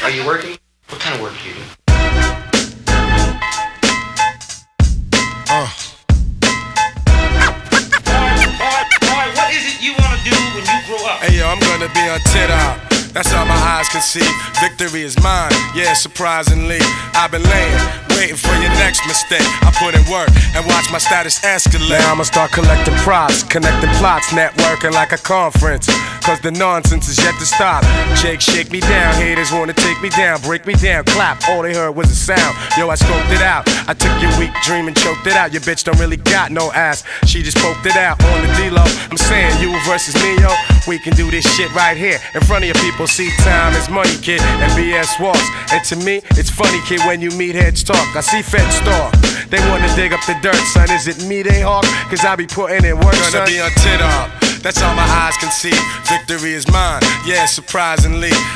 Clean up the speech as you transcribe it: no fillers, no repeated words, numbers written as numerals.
Are you working? What kind of work do you do? Boy, what is it you want to do when you grow up? Hey yo, I'm gonna be on TikTok. That's all my eyes can see. Victory is mine, yeah, surprisingly. I've been laying, waiting for your next mistake. I put in work and watch my status escalate. Now I'ma start collecting props, connecting plots, networking like a conference. Cause the nonsense is yet to stop. Jake, shake me down, haters wanna take me down, break me down, clap, all they heard was a sound. Yo, I scoped it out, I took your weak dream and choked it out. Your bitch don't really got no ass, she just poked it out on the D-Lo. I'm saying you versus me, yo, we can do this shit right here in front of your people. See, time is money, kid, and BS walks. And to me, it's funny, kid, when you meet heads talk. I see feds stalk, they wanna dig up the dirt, son. Is it me they hawk? Cause I be putting in work, son. Gonna be on TikTok. That's all my eyes can see. Victory is mine, yeah, surprisingly.